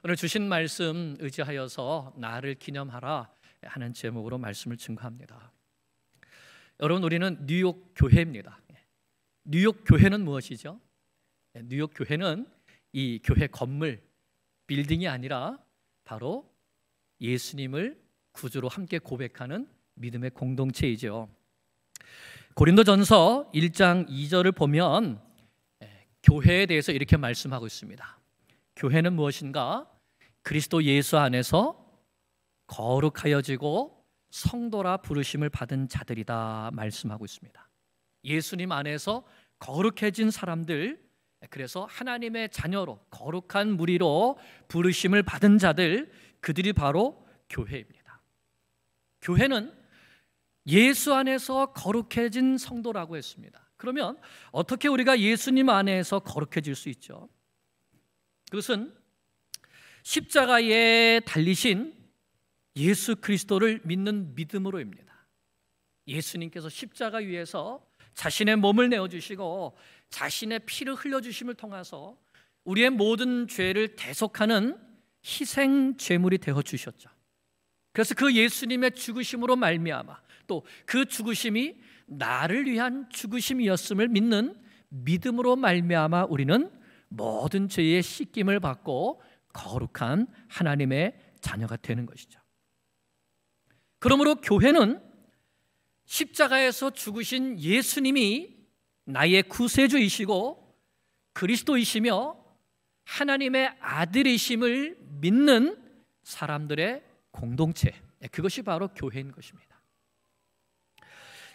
오늘 주신 말씀 의지하여서 나를 기념하라 하는 제목으로 말씀을 증거합니다. 여러분, 우리는 뉴욕 교회입니다. 뉴욕 교회는 무엇이죠? 뉴욕 교회는 이 교회 건물, 빌딩이 아니라 바로 예수님을 구주로 함께 고백하는 믿음의 공동체이죠. 고린도전서 1장 2절을 보면 교회에 대해서 이렇게 말씀하고 있습니다. 교회는 무엇인가? 그리스도 예수 안에서 거룩하여지고 성도라 부르심을 받은 자들이다 말씀하고 있습니다. 예수님 안에서 거룩해진 사람들, 그래서 하나님의 자녀로 거룩한 무리로 부르심을 받은 자들, 그들이 바로 교회입니다. 교회는 예수 안에서 거룩해진 성도라고 했습니다. 그러면 어떻게 우리가 예수님 안에서 거룩해질 수 있죠? 그것은 십자가에 달리신 예수 그리스도를 믿는 믿음으로입니다. 예수님께서 십자가 위에서 자신의 몸을 내어주시고 자신의 피를 흘려주심을 통해서 우리의 모든 죄를 대속하는 희생 제물이 되어주셨죠. 그래서 그 예수님의 죽으심으로 말미암아 또 그 죽으심이 나를 위한 죽으심이었음을 믿는 믿음으로 말미암아 우리는 모든 죄의 씻김을 받고 거룩한 하나님의 자녀가 되는 것이죠. 그러므로 교회는 십자가에서 죽으신 예수님이 나의 구세주이시고 그리스도이시며 하나님의 아들이심을 믿는 사람들의 공동체, 그것이 바로 교회인 것입니다.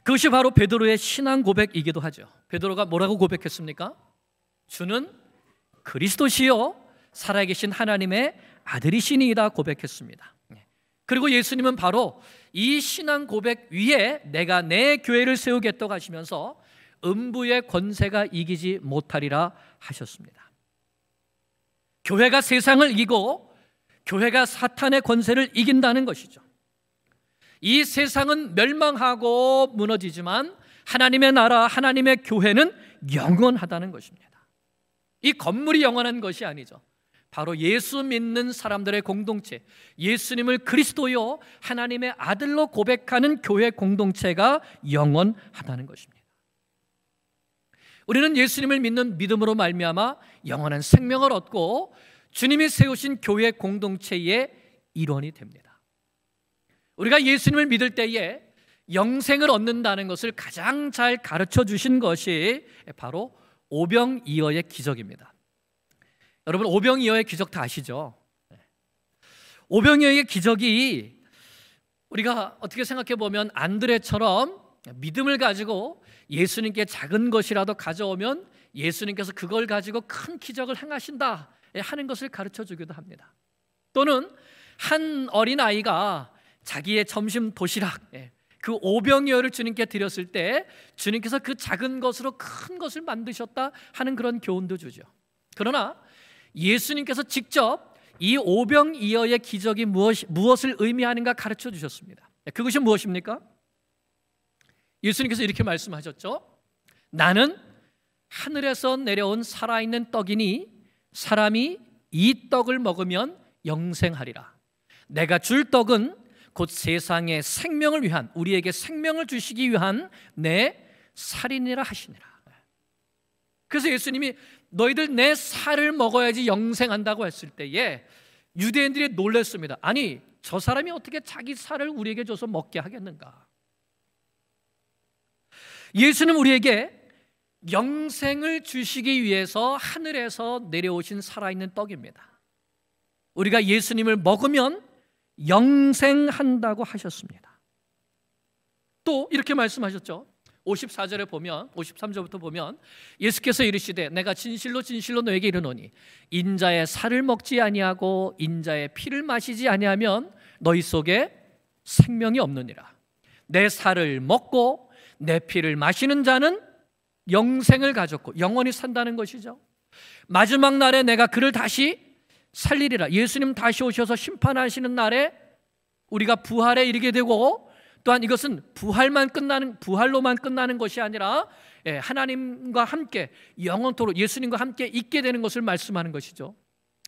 그것이 바로 베드로의 신앙 고백이기도 하죠. 베드로가 뭐라고 고백했습니까? 주는 그리스도시요 살아계신 하나님의 아들이시니이다 고백했습니다. 그리고 예수님은 바로 이 신앙 고백 위에 내가 내 교회를 세우겠다고 하시면서 음부의 권세가 이기지 못하리라 하셨습니다. 교회가 세상을 이기고 교회가 사탄의 권세를 이긴다는 것이죠. 이 세상은 멸망하고 무너지지만 하나님의 나라, 하나님의 교회는 영원하다는 것입니다. 이 건물이 영원한 것이 아니죠. 바로 예수 믿는 사람들의 공동체, 예수님을 그리스도요 하나님의 아들로 고백하는 교회 공동체가 영원하다는 것입니다. 우리는 예수님을 믿는 믿음으로 말미암아 영원한 생명을 얻고 주님이 세우신 교회 공동체의 일원이 됩니다. 우리가 예수님을 믿을 때에 영생을 얻는다는 것을 가장 잘 가르쳐 주신 것이 바로 오병이어의 기적입니다. 여러분, 오병이어의 기적 다 아시죠? 오병이어의 기적이 우리가 어떻게 생각해 보면 안드레처럼 믿음을 가지고 예수님께 작은 것이라도 가져오면 예수님께서 그걸 가지고 큰 기적을 행하신다 하는 것을 가르쳐 주기도 합니다. 또는 한 어린아이가 자기의 점심 도시락, 그 오병이어를 주님께 드렸을 때 주님께서 그 작은 것으로 큰 것을 만드셨다 하는 그런 교훈도 주죠. 그러나 예수님께서 직접 이 오병이어의 기적이 무엇을 의미하는가 가르쳐 주셨습니다. 그것이 무엇입니까? 예수님께서 이렇게 말씀하셨죠. 나는 하늘에서 내려온 살아있는 떡이니 사람이 이 떡을 먹으면 영생하리라. 내가 줄 떡은 곧 세상의 생명을 위한, 우리에게 생명을 주시기 위한 내 살이니라 하시니라. 그래서 예수님이 너희들 내 살을 먹어야지 영생한다고 했을 때에 유대인들이 놀랐습니다. 아니, 저 사람이 어떻게 자기 살을 우리에게 줘서 먹게 하겠는가? 예수는 우리에게 영생을 주시기 위해서 하늘에서 내려오신 살아있는 떡입니다. 우리가 예수님을 먹으면 영생한다고 하셨습니다. 또 이렇게 말씀하셨죠. 54절에 보면, 53절부터 보면 예수께서 이르시되 내가 진실로 진실로 너에게 이르노니 인자의 살을 먹지 아니하고 인자의 피를 마시지 아니하면 너희 속에 생명이 없느니라. 내 살을 먹고 내 피를 마시는 자는 영생을 가졌고 영원히 산다는 것이죠. 마지막 날에 내가 그를 다시 살리리라. 예수님 다시 오셔서 심판하시는 날에 우리가 부활에 이르게 되고, 또한 이것은 부활로만 끝나는 것이 아니라 하나님과 함께 영원토록 예수님과 함께 있게 되는 것을 말씀하는 것이죠.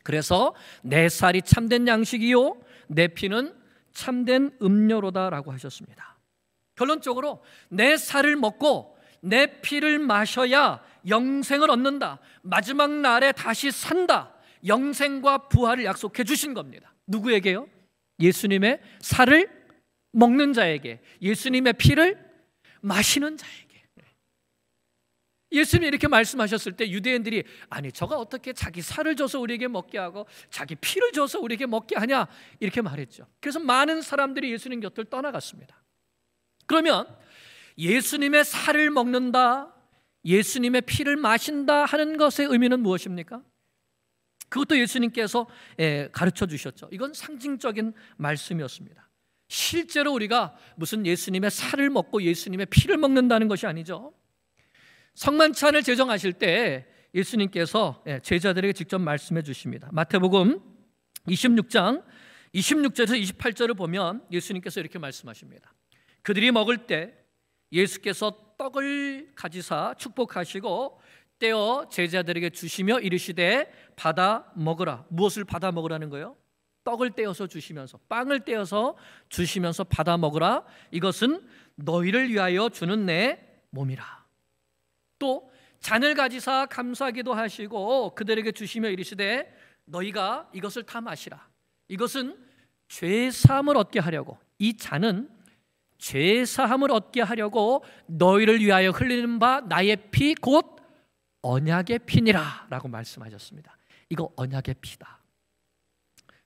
그래서 내 살이 참된 양식이요 내 피는 참된 음료로다라고 하셨습니다. 결론적으로 내 살을 먹고 내 피를 마셔야 영생을 얻는다, 마지막 날에 다시 산다, 영생과 부활을 약속해 주신 겁니다. 누구에게요? 예수님의 살을 먹는 자에게, 예수님의 피를 마시는 자에게. 예수님이 이렇게 말씀하셨을 때 유대인들이 아니 저가 어떻게 자기 살을 줘서 우리에게 먹게 하고 자기 피를 줘서 우리에게 먹게 하냐 이렇게 말했죠. 그래서 많은 사람들이 예수님 곁을 떠나갔습니다. 그러면 예수님의 살을 먹는다, 예수님의 피를 마신다 하는 것의 의미는 무엇입니까? 그것도 예수님께서 가르쳐 주셨죠. 이건 상징적인 말씀이었습니다. 실제로 우리가 무슨 예수님의 살을 먹고 예수님의 피를 먹는다는 것이 아니죠. 성만찬을 제정하실 때 예수님께서 제자들에게 직접 말씀해 주십니다. 마태복음 26장 26절에서 28절을 보면 예수님께서 이렇게 말씀하십니다. 그들이 먹을 때 예수께서 떡을 가지사 축복하시고 떼어 제자들에게 주시며 이르시되 받아 먹으라. 무엇을 받아 먹으라는 거예요? 떡을 떼어서 주시면서, 빵을 떼어서 주시면서 받아 먹으라. 이것은 너희를 위하여 주는 내 몸이라. 또 잔을 가지사 감사기도 하시고 그들에게 주시며 이르시되 너희가 이것을 다 마시라. 이것은 죄 사함을 얻게 하려고, 이 잔은 죄 사함을 얻게 하려고 너희를 위하여 흘리는 바 나의 피 곧 언약의 피니라 라고 말씀하셨습니다. 이거 언약의 피다.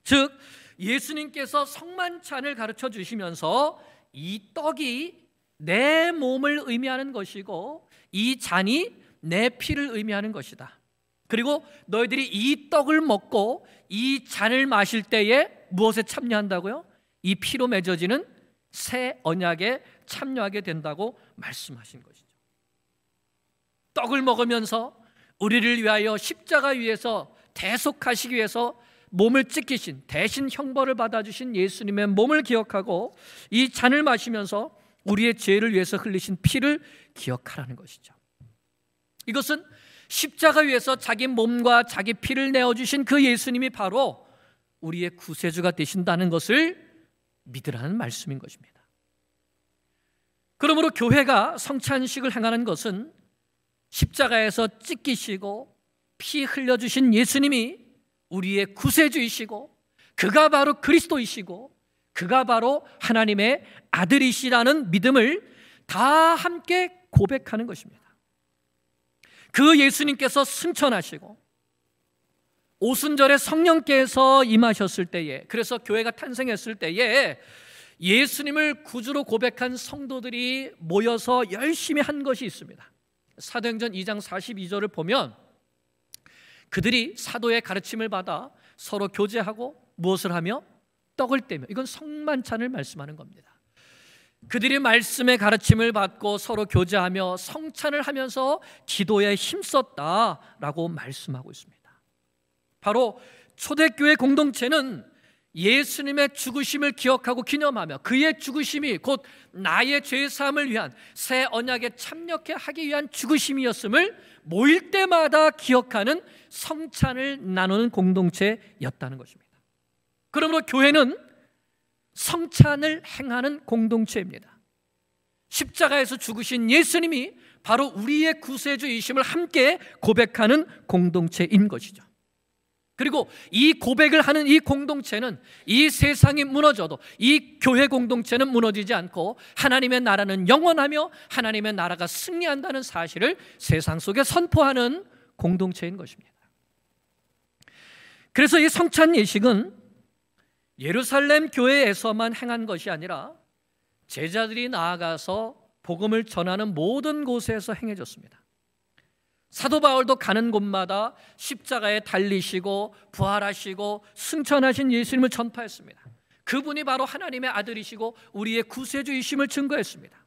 즉 예수님께서 성만찬을 가르쳐 주시면서 이 떡이 내 몸을 의미하는 것이고 이 잔이 내 피를 의미하는 것이다. 그리고 너희들이 이 떡을 먹고 이 잔을 마실 때에 무엇에 참여한다고요? 이 피로 맺어지는 새 언약에 참여하게 된다고 말씀하신 것이죠. 떡을 먹으면서 우리를 위하여 십자가 위에서 대속하시기 위해서 몸을 찢기신, 대신 형벌을 받아주신 예수님의 몸을 기억하고 이 잔을 마시면서 우리의 죄를 위해서 흘리신 피를 기억하라는 것이죠. 이것은 십자가 위에서 자기 몸과 자기 피를 내어주신 그 예수님이 바로 우리의 구세주가 되신다는 것을 믿으라는 말씀인 것입니다. 그러므로 교회가 성찬식을 행하는 것은 십자가에서 찢기시고 피 흘려주신 예수님이 우리의 구세주이시고 그가 바로 그리스도이시고 그가 바로 하나님의 아들이시라는 믿음을 다 함께 고백하는 것입니다. 그 예수님께서 승천하시고 오순절에 성령께서 임하셨을 때에, 그래서 교회가 탄생했을 때에 예수님을 구주로 고백한 성도들이 모여서 열심히 한 것이 있습니다. 사도행전 2장 42절을 보면 그들이 사도의 가르침을 받아 서로 교제하고 무엇을 하며? 떡을 떼며. 이건 성만찬을 말씀하는 겁니다. 그들이 말씀의 가르침을 받고 서로 교제하며 성찬을 하면서 기도에 힘썼다라고 말씀하고 있습니다. 바로 초대교회 공동체는 예수님의 죽으심을 기억하고 기념하며 그의 죽으심이 곧 나의 죄사함을 위한 새 언약에 참여케 하기 위한 죽으심이었음을 모일 때마다 기억하는 성찬을 나누는 공동체였다는 것입니다. 그러므로 교회는 성찬을 행하는 공동체입니다. 십자가에서 죽으신 예수님이 바로 우리의 구세주이심을 함께 고백하는 공동체인 것이죠. 그리고 이 고백을 하는 이 공동체는 이 세상이 무너져도 이 교회 공동체는 무너지지 않고 하나님의 나라는 영원하며 하나님의 나라가 승리한다는 사실을 세상 속에 선포하는 공동체인 것입니다. 그래서 이 성찬 예식은 예루살렘 교회에서만 행한 것이 아니라 제자들이 나아가서 복음을 전하는 모든 곳에서 행해졌습니다. 사도 바울도 가는 곳마다 십자가에 달리시고 부활하시고 승천하신 예수님을 전파했습니다. 그분이 바로 하나님의 아들이시고 우리의 구세주이심을 증거했습니다.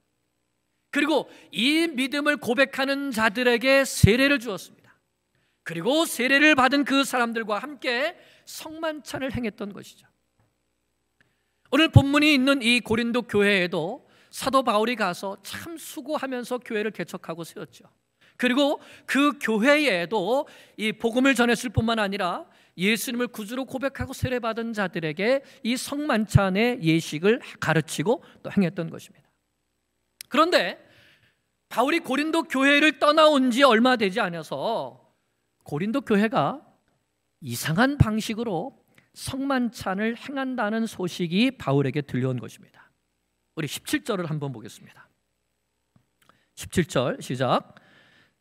그리고 이 믿음을 고백하는 자들에게 세례를 주었습니다. 그리고 세례를 받은 그 사람들과 함께 성만찬을 행했던 것이죠. 오늘 본문이 있는 이 고린도 교회에도 사도 바울이 가서 참 수고하면서 교회를 개척하고 세웠죠. 그리고 그 교회에도 이 복음을 전했을 뿐만 아니라 예수님을 구주로 고백하고 세례받은 자들에게 이 성만찬의 예식을 가르치고 또 행했던 것입니다. 그런데 바울이 고린도 교회를 떠나온 지 얼마 되지 않아서 고린도 교회가 이상한 방식으로 성만찬을 행한다는 소식이 바울에게 들려온 것입니다. 우리 17절을 한번 보겠습니다. 17절 시작.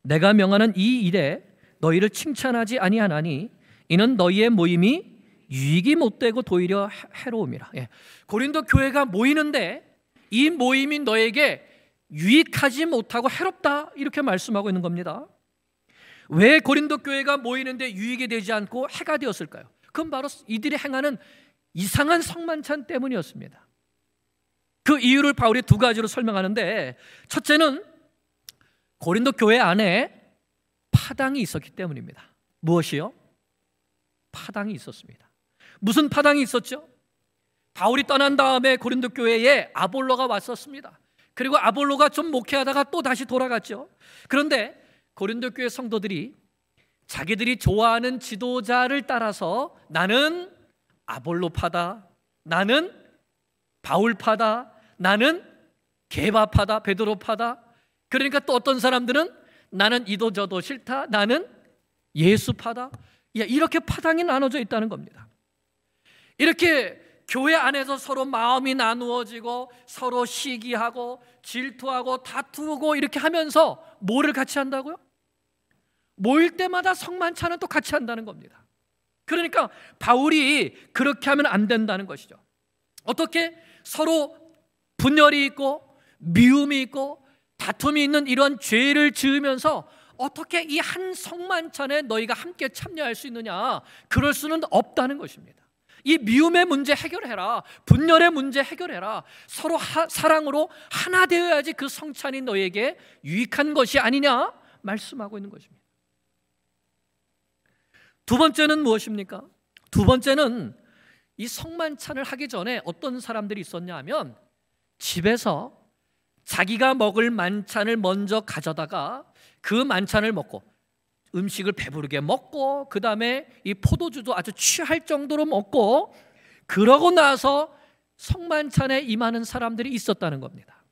내가 명하는 이 일에 너희를 칭찬하지 아니하나니 이는 너희의 모임이 유익이 못되고 도리어 해로움이라. 고린도 교회가 모이는데 이 모임이 너에게 유익하지 못하고 해롭다, 이렇게 말씀하고 있는 겁니다. 왜 고린도 교회가 모이는데 유익이 되지 않고 해가 되었을까요? 그건 바로 이들이 행하는 이상한 성만찬 때문이었습니다. 그 이유를 바울이 두 가지로 설명하는데, 첫째는 고린도 교회 안에 파당이 있었기 때문입니다. 무엇이요? 파당이 있었습니다. 무슨 파당이 있었죠? 바울이 떠난 다음에 고린도 교회에 아볼로가 왔었습니다. 그리고 아볼로가 좀 목회하다가 또 다시 돌아갔죠. 그런데 고린도 교회 성도들이 자기들이 좋아하는 지도자를 따라서 나는 아볼로파다, 나는 바울파다, 나는 게바파다, 베드로파다. 그러니까 또 어떤 사람들은 나는 이도 저도 싫다, 나는 예수파다. 이렇게 파당이 나눠져 있다는 겁니다. 이렇게 교회 안에서 서로 마음이 나누어지고 서로 시기하고 질투하고 다투고 이렇게 하면서 뭐를 같이 한다고요? 모일 때마다 성만찬은 또 같이 한다는 겁니다. 그러니까 바울이 그렇게 하면 안 된다는 것이죠. 어떻게 서로 분열이 있고 미움이 있고 다툼이 있는 이런 죄를 지으면서 어떻게 이 한 성만찬에 너희가 함께 참여할 수 있느냐? 그럴 수는 없다는 것입니다. 이 미움의 문제 해결해라, 분열의 문제 해결해라, 서로 사랑으로 하나 되어야지 그 성찬이 너에게 유익한 것이 아니냐 말씀하고 있는 것입니다. 두 번째는 무엇입니까? 두 번째는 이 성만찬을 하기 전에 어떤 사람들이 있었냐 하면 집에서 자기가 먹을 만찬을 먼저 가져다가 그 만찬을 먹고 음식을 배부르게 먹고 그 다음에 이 포도주도 아주 취할 정도로 먹고 그러고 나서 성만찬에 임하는 사람들이 있었다는 겁니다.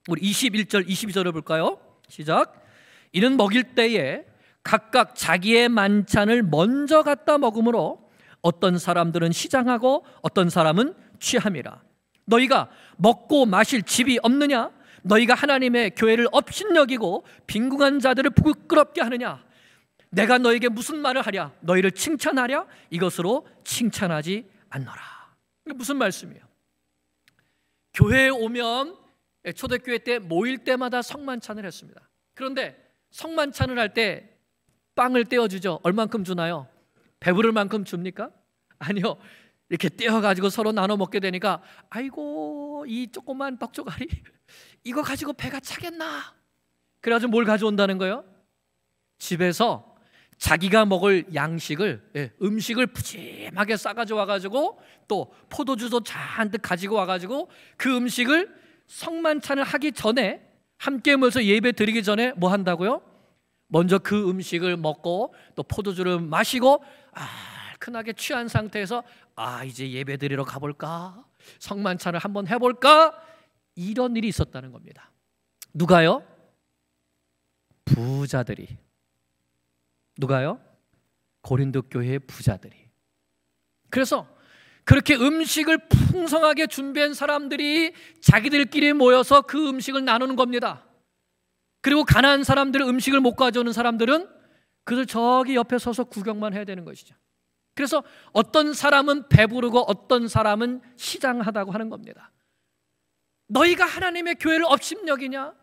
우리 21절 22절을 볼까요? 시작. 이는 먹일 때에 각각 자기의 만찬을 먼저 갖다 먹으므로 어떤 사람들은 시장하고 어떤 사람은 취함이라. 너희가 먹고 마실 집이 없느냐? 너희가 하나님의 교회를 업신여기고 빈궁한 자들을 부끄럽게 하느냐? 내가 너에게 무슨 말을 하랴? 너희를 칭찬하랴? 이것으로 칭찬하지 않노라. 이게 무슨 말씀이에요? 교회에 오면 초대교회 때 모일 때마다 성만찬을 했습니다. 그런데 성만찬을 할 때 빵을 떼어주죠. 얼만큼 주나요? 배부를 만큼 줍니까? 아니요. 이렇게 떼어가지고 서로 나눠 먹게 되니까 아이고 이 조그만 떡조가리 이거 가지고 배가 차겠나? 그래가지고 뭘 가져온다는 거예요? 집에서 자기가 먹을 양식을, 음식을 푸짐하게 싸가지고 와가지고 또 포도주도 잔뜩 가지고 와가지고 그 음식을 성만찬을 하기 전에 함께 모여서 예배 드리기 전에 뭐 한다고요? 먼저 그 음식을 먹고 또 포도주를 마시고 크나게 취한 상태에서 이제 예배 드리러 가볼까? 성만찬을 한번 해볼까? 이런 일이 있었다는 겁니다. 누가요? 부자들이. 누가요? 고린도 교회의 부자들이. 그래서 그렇게 음식을 풍성하게 준비한 사람들이 자기들끼리 모여서 그 음식을 나누는 겁니다. 그리고 가난한 사람들은 음식을 못 가져오는 사람들은 그들 저기 옆에 서서 구경만 해야 되는 것이죠. 그래서 어떤 사람은 배부르고 어떤 사람은 시장하다고 하는 겁니다. 너희가 하나님의 교회를 업신여기냐?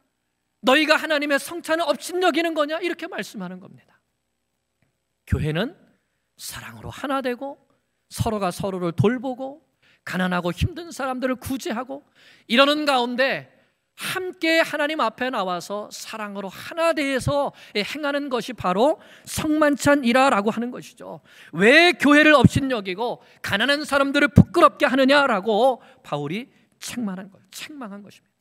너희가 하나님의 성찬을 업신여기는 거냐? 이렇게 말씀하는 겁니다. 교회는 사랑으로 하나 되고 서로가 서로를 돌보고 가난하고 힘든 사람들을 구제하고 이러는 가운데 함께 하나님 앞에 나와서 사랑으로 하나 되어서 행하는 것이 바로 성만찬이라고 하는 것이죠. 왜 교회를 업신여기고 가난한 사람들을 부끄럽게 하느냐라고 바울이 책망한 것입니다.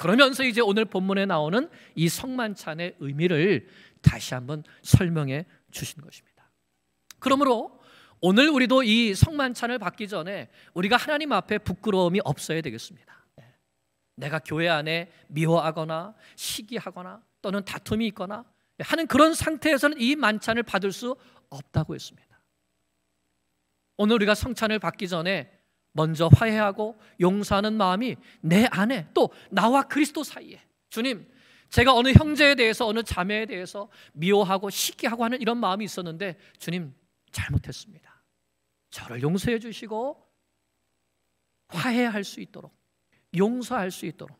그러면서 이제 오늘 본문에 나오는 이 성만찬의 의미를 다시 한번 설명해 주신 것입니다. 그러므로 오늘 우리도 이 성만찬을 받기 전에 우리가 하나님 앞에 부끄러움이 없어야 되겠습니다. 내가 교회 안에 미워하거나 시기하거나 또는 다툼이 있거나 하는 그런 상태에서는 이 만찬을 받을 수 없다고 했습니다. 오늘 우리가 성찬을 받기 전에 먼저 화해하고 용서하는 마음이 내 안에, 또 나와 그리스도 사이에, 주님, 제가 어느 형제에 대해서 어느 자매에 대해서 미워하고 시기하고 하는 이런 마음이 있었는데 주님, 잘못했습니다. 저를 용서해 주시고 화해할 수 있도록, 용서할 수 있도록,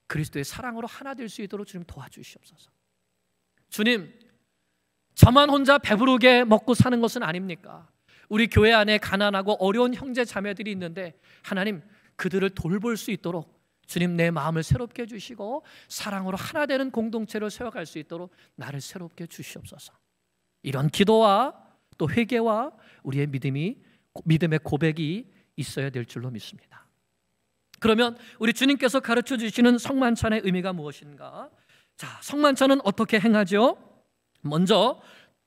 그리스도의 사랑으로 하나 될 수 있도록 주님 도와주시옵소서. 주님, 저만 혼자 배부르게 먹고 사는 것은 아닙니까? 우리 교회 안에 가난하고 어려운 형제 자매들이 있는데 하나님, 그들을 돌볼 수 있도록 주님 내 마음을 새롭게 해주시고 사랑으로 하나 되는 공동체를 세워갈 수 있도록 나를 새롭게 해주시옵소서. 이런 기도와 또 회개와 우리의 믿음의 고백이 있어야 될 줄로 믿습니다. 그러면 우리 주님께서 가르쳐 주시는 성만찬의 의미가 무엇인가? 자, 성만찬은 어떻게 행하죠? 먼저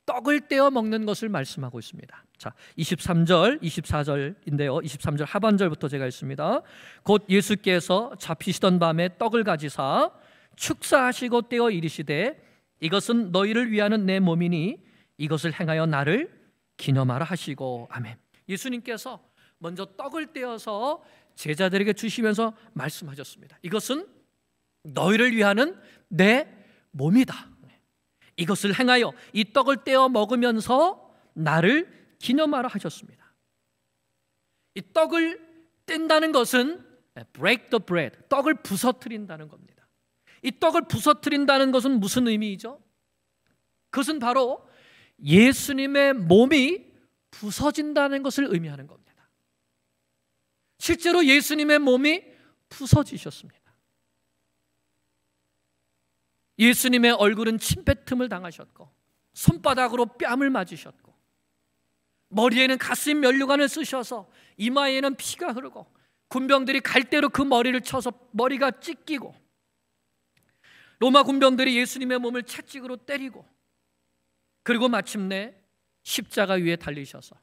떡을 떼어 먹는 것을 말씀하고 있습니다. 자, 23절, 24절인데요. 23절 하반절부터 제가 읽습니다. 곧 예수께서 잡히시던 밤에 떡을 가지사 축사하시고 떼어 이르시되 이것은 너희를 위하는 내 몸이니 이것을 행하여 나를 기념하라 하시고. 아멘. 예수님께서 먼저 떡을 떼어서 제자들에게 주시면서 말씀하셨습니다. 이것은 너희를 위하는 내 몸이다. 이것을 행하여 이 떡을 떼어 먹으면서 나를 기념하라 하셨습니다. 이 떡을 뗀다는 것은 break the bread, 떡을 부서뜨린다는 겁니다. 이 떡을 부서뜨린다는 것은 무슨 의미이죠? 그것은 바로 예수님의 몸이 부서진다는 것을 의미하는 겁니다. 실제로 예수님의 몸이 부서지셨습니다. 예수님의 얼굴은 침뱉음을 당하셨고 손바닥으로 뺨을 맞으셨고 머리에는 가스인 면류관을 쓰셔서 이마에는 피가 흐르고 군병들이 갈대로 그 머리를 쳐서 머리가 찢기고 로마 군병들이 예수님의 몸을 채찍으로 때리고 그리고 마침내 십자가 위에 달리셔서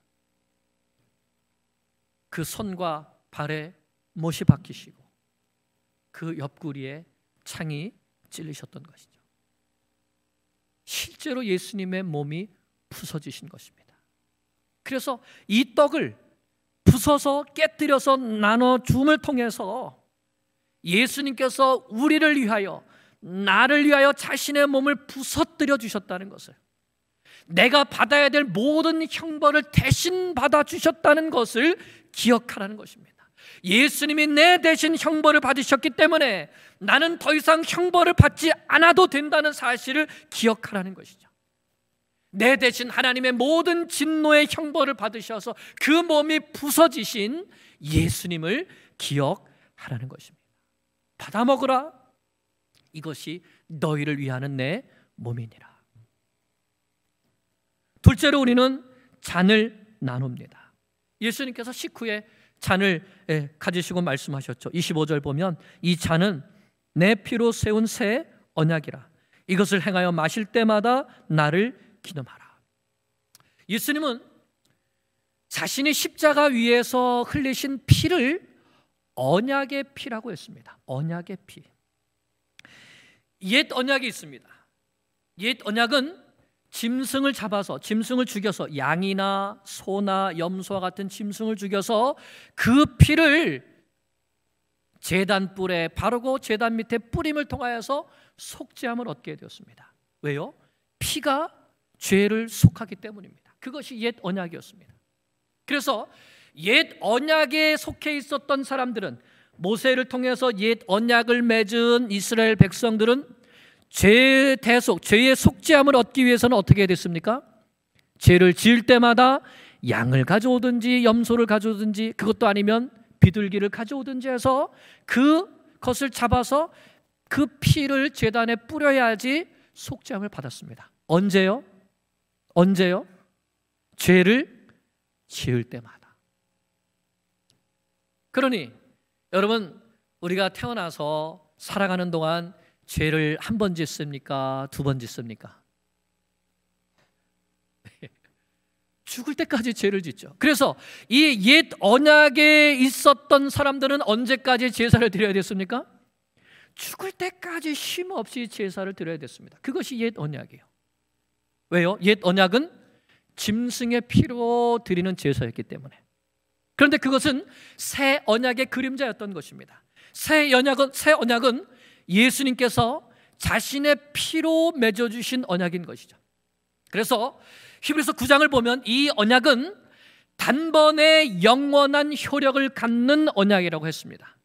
그 손과 발에 못이 박히시고 그 옆구리에 창이 찔리셨던 것이죠. 실제로 예수님의 몸이 부서지신 것입니다. 그래서 이 떡을 부숴서 깨뜨려서 나눠 줌을 통해서 예수님께서 우리를 위하여, 나를 위하여 자신의 몸을 부서뜨려 주셨다는 것을, 내가 받아야 될 모든 형벌을 대신 받아주셨다는 것을 기억하라는 것입니다. 예수님이 내 대신 형벌을 받으셨기 때문에 나는 더 이상 형벌을 받지 않아도 된다는 사실을 기억하라는 것이죠. 내 대신 하나님의 모든 진노의 형벌을 받으셔서 그 몸이 부서지신 예수님을 기억하라는 것입니다. 받아 먹으라. 이것이 너희를 위하는 내 몸이니라. 둘째로 우리는 잔을 나눕니다. 예수님께서 식후에 잔을 가지시고 말씀하셨죠. 25절 보면 이 잔은 내 피로 세운 새 언약이라. 이것을 행하여 마실 때마다 나를 기념하라. 예수님은 자신이 십자가 위에서 흘리신 피를 언약의 피라고 했습니다. 언약의 피. 옛 언약이 있습니다. 옛 언약은 짐승을 잡아서, 짐승을 죽여서, 양이나 소나 염소와 같은 짐승을 죽여서 그 피를 제단 뿔에 바르고 제단 밑에 뿌림을 통하여서 속죄함을 얻게 되었습니다. 왜요? 피가 죄를 속하기 때문입니다. 그것이 옛 언약이었습니다. 그래서 옛 언약에 속해 있었던 사람들은, 모세를 통해서 옛 언약을 맺은 이스라엘 백성들은 죄의 대속, 죄의 속죄함을 얻기 위해서는 어떻게 됐습니까? 죄를 지을 때마다 양을 가져오든지 염소를 가져오든지, 그것도 아니면 비둘기를 가져오든지 해서 그것을 잡아서 그 피를 제단에 뿌려야지 속죄함을 받았습니다. 언제요? 언제요? 죄를 지을 때마다. 그러니 여러분, 우리가 태어나서 살아가는 동안 죄를 한 번 짓습니까? 두 번 짓습니까? 죽을 때까지 죄를 짓죠. 그래서 이 옛 언약에 있었던 사람들은 언제까지 제사를 드려야 됐습니까? 죽을 때까지 쉼 없이 제사를 드려야 됐습니다. 그것이 옛 언약이에요. 왜요? 옛 언약은 짐승의 피로 드리는 제사였기 때문에. 그런데 그것은 새 언약의 그림자였던 것입니다. 새 언약은 예수님께서 자신의 피로 맺어주신 언약인 것이죠. 그래서 히브리서 9장을 보면 이 언약은 단번에 영원한 효력을 갖는 언약이라고 했습니다.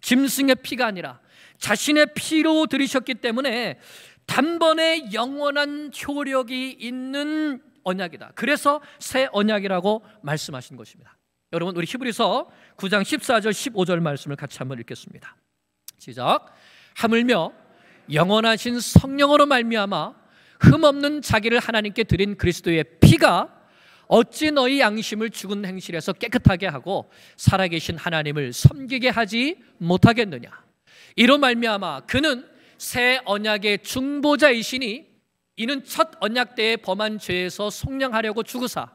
짐승의 피가 아니라 자신의 피로 들이셨기 때문에 단번에 영원한 효력이 있는 언약이다. 그래서 새 언약이라고 말씀하신 것입니다. 여러분, 우리 히브리서 9장 14절 15절 말씀을 같이 한번 읽겠습니다. 시작. 하물며 영원하신 성령으로 말미암아 흠없는 자기를 하나님께 드린 그리스도의 피가 어찌 너희 양심을 죽은 행실에서 깨끗하게 하고 살아계신 하나님을 섬기게 하지 못하겠느냐. 이로 말미암아 그는 새 언약의 중보자이시니 이는 첫 언약 때에 범한 죄에서 속량하려고 죽으사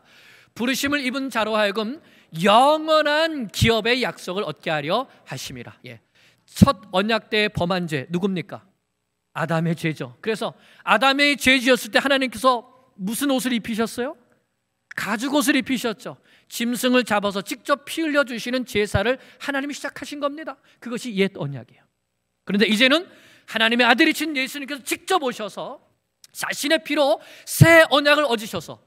부르심을 입은 자로 하여금 영원한 기업의 약속을 얻게 하려 하심이라. 첫 언약 때에 범한 죄 누굽니까? 아담의 죄죠. 그래서 아담의 죄 지었을 때 하나님께서 무슨 옷을 입히셨어요? 가죽 옷을 입히셨죠. 짐승을 잡아서 직접 피 흘려 주시는 제사를 하나님이 시작하신 겁니다. 그것이 옛 언약이에요. 그런데 이제는 하나님의 아들이신 예수님께서 직접 오셔서 자신의 피로 새 언약을 얻으셔서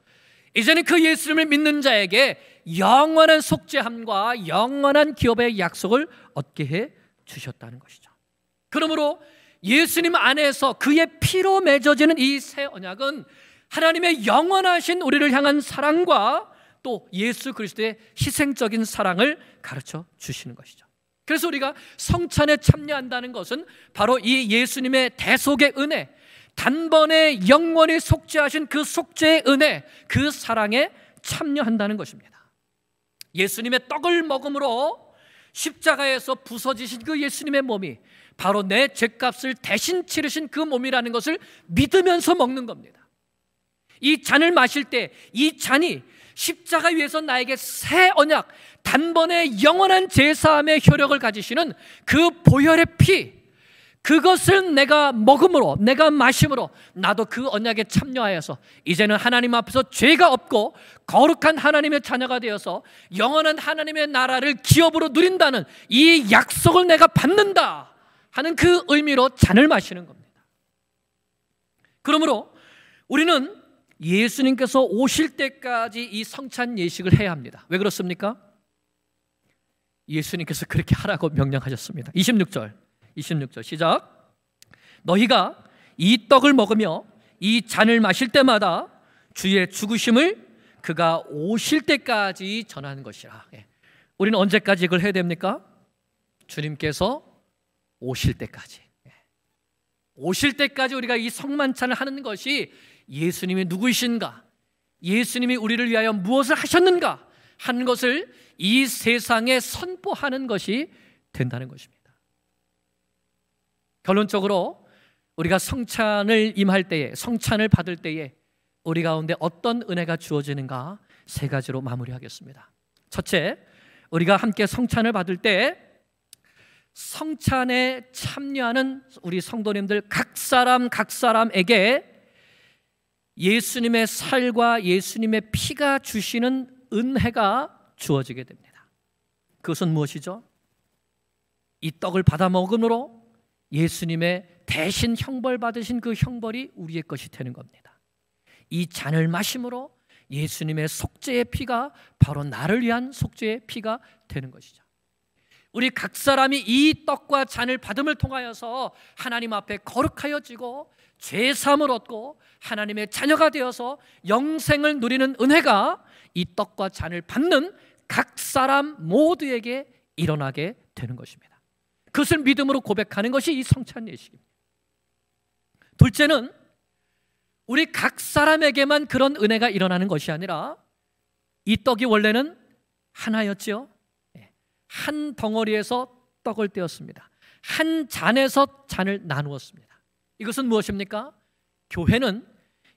이제는 그 예수님을 믿는 자에게 영원한 속죄함과 영원한 기업의 약속을 얻게 해 주셨다는 것이죠. 그러므로 예수님 안에서 그의 피로 맺어지는 이 새 언약은 하나님의 영원하신 우리를 향한 사랑과 또 예수 그리스도의 희생적인 사랑을 가르쳐 주시는 것이죠. 그래서 우리가 성찬에 참여한다는 것은 바로 이 예수님의 대속의 은혜, 단번에 영원히 속죄하신 그 속죄의 은혜, 그 사랑에 참여한다는 것입니다. 예수님의 떡을 먹음으로 십자가에서 부서지신 그 예수님의 몸이 바로 내 죄값을 대신 치르신 그 몸이라는 것을 믿으면서 먹는 겁니다. 이 잔을 마실 때 이 잔이 십자가 위에서 나에게 새 언약, 단번에 영원한 제사함의 효력을 가지시는 그 보혈의 피, 그것을 내가 먹음으로, 내가 마심으로 나도 그 언약에 참여하여서 이제는 하나님 앞에서 죄가 없고 거룩한 하나님의 자녀가 되어서 영원한 하나님의 나라를 기업으로 누린다는 이 약속을 내가 받는다 하는 그 의미로 잔을 마시는 겁니다. 그러므로 우리는 예수님께서 오실 때까지 이 성찬 예식을 해야 합니다. 왜 그렇습니까? 예수님께서 그렇게 하라고 명령하셨습니다. 26절 시작. 너희가 이 떡을 먹으며 이 잔을 마실 때마다 주의 죽으심을 그가 오실 때까지 전하는 것이라. 우리는 언제까지 이걸 해야 됩니까? 주님께서 오실 때까지. 오실 때까지 우리가 이 성만찬을 하는 것이 예수님이 누구이신가, 예수님이 우리를 위하여 무엇을 하셨는가 하는 것을 이 세상에 선포하는 것이 된다는 것입니다. 결론적으로 우리가 성찬을 임할 때에, 성찬을 받을 때에 우리 가운데 어떤 은혜가 주어지는가 세 가지로 마무리하겠습니다. 첫째, 우리가 함께 성찬을 받을 때 성찬에 참여하는 우리 성도님들 각 사람에게 예수님의 살과 예수님의 피가 주시는 은혜가 주어지게 됩니다. 그것은 무엇이죠? 이 떡을 받아 먹음으로 예수님의 대신 형벌 받으신 그 형벌이 우리의 것이 되는 겁니다. 이 잔을 마심으로 예수님의 속죄의 피가 바로 나를 위한 속죄의 피가 되는 것이죠. 우리 각 사람이 이 떡과 잔을 받음을 통하여서 하나님 앞에 거룩하여지고 죄사함을 얻고 하나님의 자녀가 되어서 영생을 누리는 은혜가 이 떡과 잔을 받는 각 사람 모두에게 일어나게 되는 것입니다. 그것을 믿음으로 고백하는 것이 이 성찬 예식입니다. 둘째는 우리 각 사람에게만 그런 은혜가 일어나는 것이 아니라 이 떡이 원래는 하나였지요. 한 덩어리에서 떡을 떼었습니다. 한 잔에서 잔을 나누었습니다. 이것은 무엇입니까? 교회는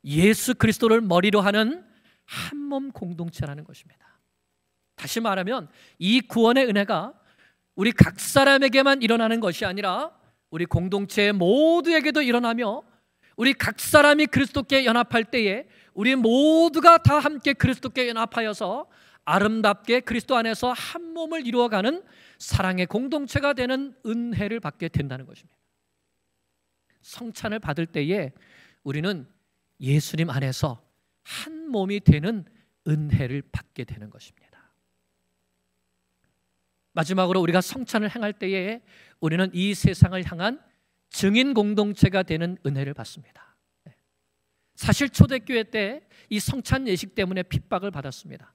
예수 그리스도를 머리로 하는 한 몸 공동체라는 것입니다. 다시 말하면 이 구원의 은혜가 우리 각 사람에게만 일어나는 것이 아니라 우리 공동체 모두에게도 일어나며 우리 각 사람이 그리스도께 연합할 때에 우리 모두가 다 함께 그리스도께 연합하여서 아름답게 그리스도 안에서 한 몸을 이루어가는 사랑의 공동체가 되는 은혜를 받게 된다는 것입니다. 성찬을 받을 때에 우리는 예수님 안에서 한 몸이 되는 은혜를 받게 되는 것입니다. 마지막으로 우리가 성찬을 행할 때에 우리는 이 세상을 향한 증인 공동체가 되는 은혜를 받습니다. 사실 초대교회 때 이 성찬 예식 때문에 핍박을 받았습니다.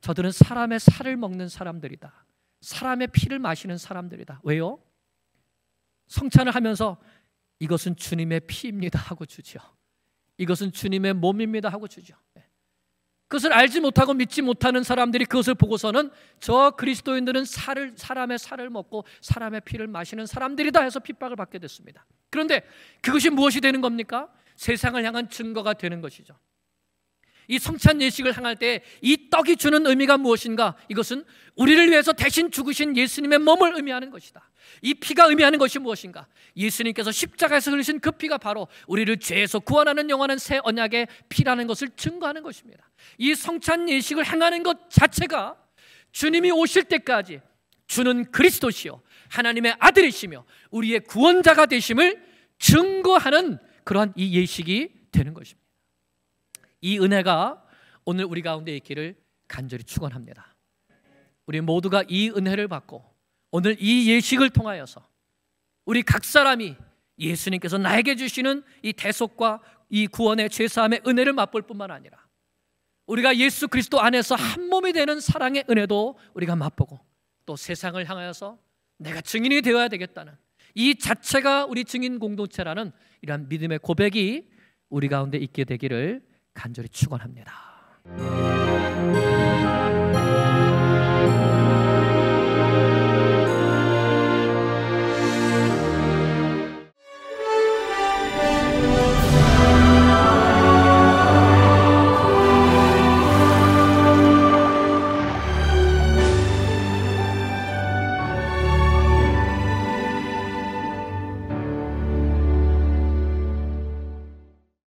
저들은 사람의 살을 먹는 사람들이다. 사람의 피를 마시는 사람들이다. 왜요? 성찬을 하면서 이것은 주님의 피입니다 하고 주죠. 이것은 주님의 몸입니다 하고 주죠. 그것을 알지 못하고 믿지 못하는 사람들이 그것을 보고서는 저 그리스도인들은 사람의 살을 먹고 사람의 피를 마시는 사람들이다 해서 핍박을 받게 됐습니다. 그런데 그것이 무엇이 되는 겁니까? 세상을 향한 증거가 되는 것이죠. 이 성찬 예식을 행할 때 이 떡이 주는 의미가 무엇인가? 이것은 우리를 위해서 대신 죽으신 예수님의 몸을 의미하는 것이다. 이 피가 의미하는 것이 무엇인가? 예수님께서 십자가에서 흘리신 그 피가 바로 우리를 죄에서 구원하는 영원한 새 언약의 피라는 것을 증거하는 것입니다. 이 성찬 예식을 행하는 것 자체가 주님이 오실 때까지 주는 그리스도시요 하나님의 아들이시며 우리의 구원자가 되심을 증거하는 그러한 이 예식이 되는 것입니다. 이 은혜가 오늘 우리 가운데 있기를 간절히 축원합니다. 우리 모두가 이 은혜를 받고 오늘 이 예식을 통하여서 우리 각 사람이 예수님께서 나에게 주시는 이 대속과 이 구원의 죄사함의 은혜를 맛볼 뿐만 아니라 우리가 예수 그리스도 안에서 한 몸이 되는 사랑의 은혜도 우리가 맛보고 또 세상을 향하여서 내가 증인이 되어야 되겠다는 이 자체가 우리 증인 공동체라는 이러한 믿음의 고백이 우리 가운데 있게 되기를 간절히 축원합니다.